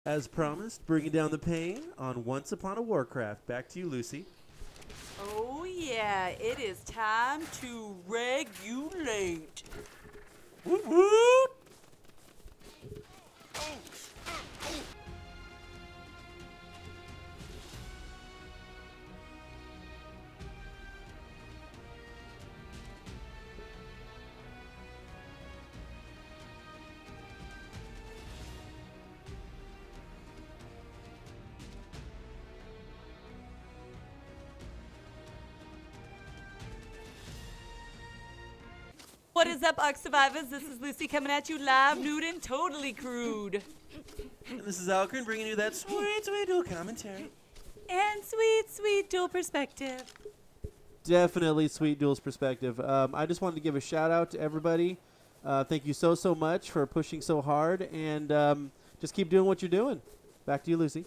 As promised, bringing down the pain on Once Upon a Warcraft. Back to you, Lucy. Oh yeah, it is time to regulate. Woot woot! What is up, ARK survivors? This is Lucy coming at you live, nude, and totally crude. And this is Alcarin bringing you that sweet, sweet dual commentary. And sweet, sweet dual perspective. Definitely sweet duel's perspective. I just wanted to give a shout out to everybody. Thank you so much for pushing so hard, and just keep doing what you're doing. Back to you, Lucy.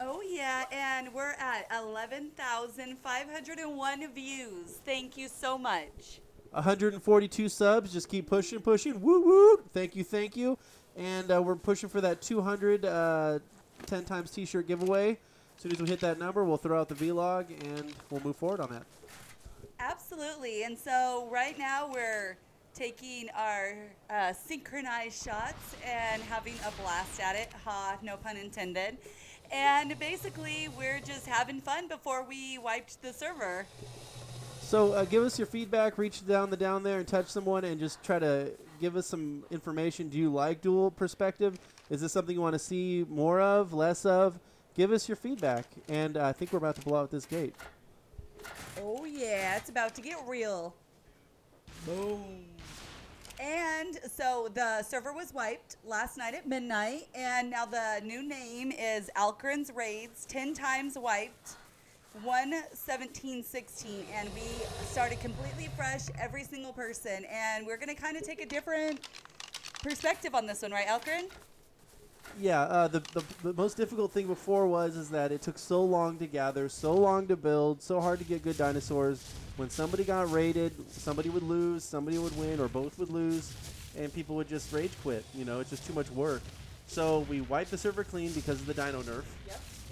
Oh yeah, and we're at 11,501 views. Thank you so much. 142 subs. Just keep pushing. Woo woo! Thank you. And we're pushing for that 200 10 times t-shirt giveaway. As soon as we hit that number, we'll throw out the vlog and we'll move forward on that. Absolutely. And so right now we're taking our synchronized shots and having a blast at it. Ha, no pun intended. And basically we're just having fun before we wiped the server. So give us your feedback. Reach down there and touch someone and just try to give us some information. Do you like dual perspective? Is this something you want to see more of, less of? Give us your feedback. And I think we're about to blow out this gate. Oh yeah, it's about to get real. Boom. And so the server was wiped last night at midnight, and now the new name is AlcarinsRAIDS, 10 times wiped, 11716, and we started completely fresh, every single person, and we're going to kind of take a different perspective on this one, right, Alcarin? Yeah, the most difficult thing before is that it took so long to gather, so long to build, so hard to get good dinosaurs. When somebody got raided, somebody would lose, somebody would win, or both would lose, and people would just rage quit. You know, it's just too much work. So we wiped the server clean because of the dino nerf,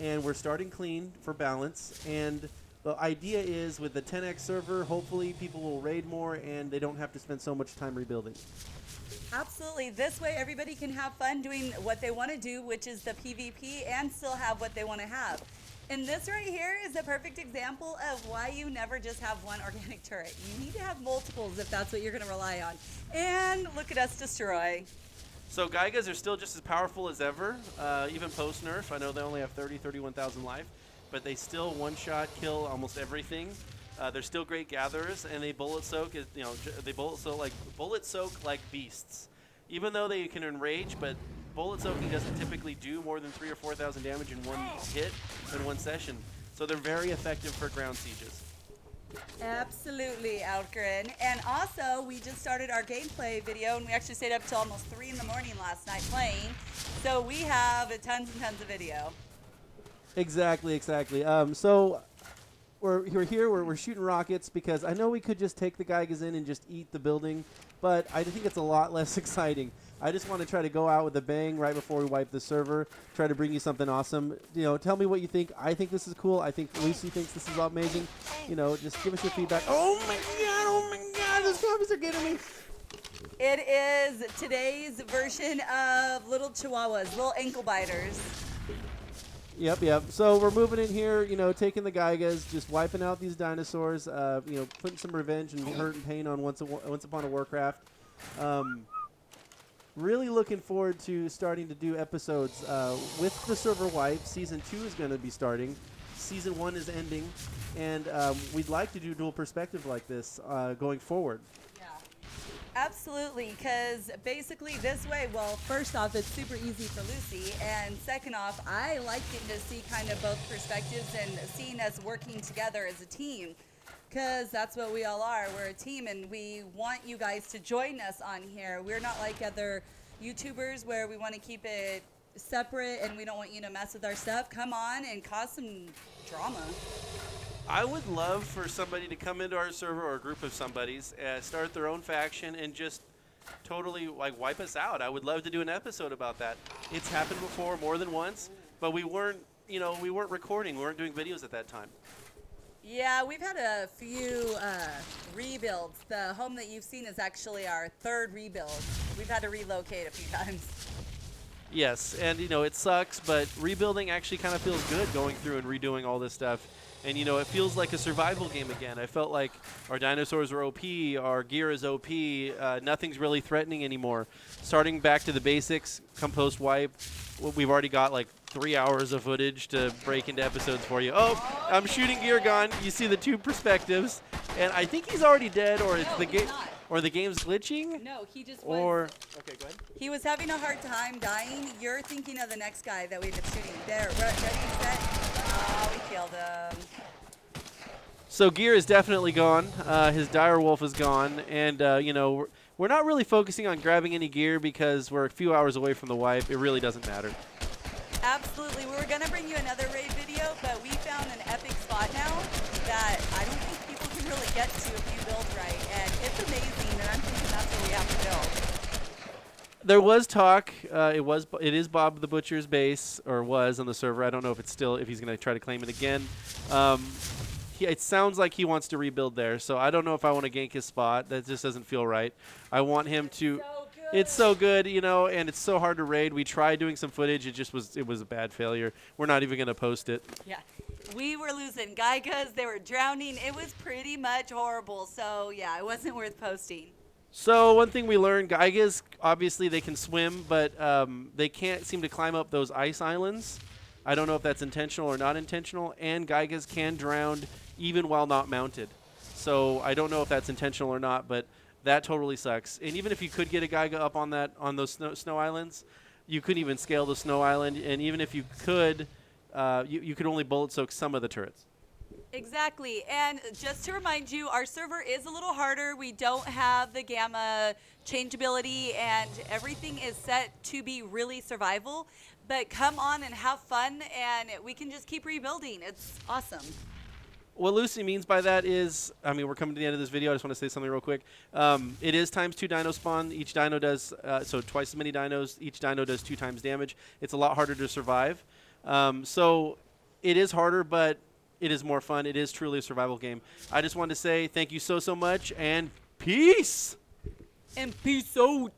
and we're starting clean for balance. And the idea is with the 10x server, hopefully people will raid more and they don't have to spend so much time rebuilding. Absolutely. This way everybody can have fun doing what they want to do, which is the PvP, and still have what they want to have. And this right here is a perfect example of why you never just have one organic turret. You need to have multiples if that's what you're going to rely on. And look at us destroy. So Geigas are still just as powerful as ever, even post-nerf. I know they only have 31,000 life, but they still one-shot kill almost everything. They're still great gatherers, and they bullet soak. They bullet soak like beasts. Even though they can enrage, but bullet soaking doesn't typically do more than 3,000 or 4,000 damage in one hit in one session. So they're very effective for ground sieges. Absolutely, Alcarin. And also, we just started our gameplay video, and we actually stayed up till almost 3 in the morning last night playing. So we have tons and tons of video. Exactly. So we're here. We're shooting rockets because I know we could just take the Geigas in and just eat the building, but I think it's a lot less exciting. I just want to try to go out with a bang right before we wipe the server, try to bring you something awesome. You know, tell me what you think. I think this is cool. I think Lucy thinks this is amazing. You know, just give us your feedback. Oh my God, those zombies are getting me. It is today's version of little chihuahuas, little ankle biters. Yep. So we're moving in here, you know, taking the Geigas, just wiping out these dinosaurs, you know, putting some revenge and hurt and pain on Once Upon a Warcraft. Really looking forward to starting to do episodes with the server wipe. Season 2 is going to be starting. Season 1 is ending. And we'd like to do dual perspective like this going forward. Yeah, absolutely, because basically this way, well, first off, it's super easy for Lucy. And second off, I like getting to see kind of both perspectives and seeing us working together as a team. Because that's what we all are. We're a team, and we want you guys to join us on here. We're not like other YouTubers where we want to keep it separate and we don't want you to mess with our stuff. Come on and cause some drama. I would love for somebody to come into our server or a group of somebody's, start their own faction, and just totally like wipe us out. I would love to do an episode about that. It's happened before more than once, but we weren't, we weren't recording. We weren't doing videos at that time. Yeah, we've had a few rebuilds. The home that you've seen is actually our third rebuild. We've had to relocate a few times. Yes, and it sucks, but rebuilding actually kind of feels good going through and redoing all this stuff. And it feels like a survival game again. I felt like our dinosaurs are OP, our gear is OP, nothing's really threatening anymore. Starting back to the basics, compost wipe, we've already got like 3 hours of footage to break into episodes for you. Oh, I'm shooting gear gun. You see the two perspectives, and I think he's already dead, or it's the game, or the game's glitching. No, he just was. Okay, go ahead. He was having a hard time dying. You're thinking of the next guy that we've been shooting. There, ready, set. Oh, we killed him. So gear is definitely gone. His dire wolf is gone, and we're not really focusing on grabbing any gear because we're a few hours away from the wipe. It really doesn't matter. Absolutely. We were going to bring you another raid video, but we found an epic spot now that I don't think people can really get to if you build right. And it's amazing, and I'm thinking that's what we have to build. There was talk. It is Bob the Butcher's base, or was on the server. I don't know if he's going to try to claim it again. It sounds like he wants to rebuild there, so I don't know if I want to gank his spot. That just doesn't feel right. I want him to. It's so good, and it's so hard to raid. We tried doing some footage. It was a bad failure. We're not even going to post it. Yeah. We were losing Geigas. They were drowning. It was pretty much horrible. So, yeah, it wasn't worth posting. So one thing we learned, Geigas, obviously they can swim, but they can't seem to climb up those ice islands. I don't know if that's intentional or not intentional. And Geigas can drown even while not mounted. So I don't know if that's intentional or not, but that totally sucks. And even if you could get a Geiga up on those snow islands, you couldn't even scale the snow island. And even if you could, you could only bullet soak some of the turrets. Exactly. And just to remind you, our server is a little harder. We don't have the gamma changeability, and everything is set to be really survival. But come on and have fun, and we can just keep rebuilding. It's awesome. What Lucy means by that is, we're coming to the end of this video. I just want to say something real quick. It is ×2 dino spawn. Each dino does, so twice as many dinos. Each dino does 2 times damage. It's a lot harder to survive. So it is harder, but it is more fun. It is truly a survival game. I just wanted to say thank you so much, and peace. And peace out.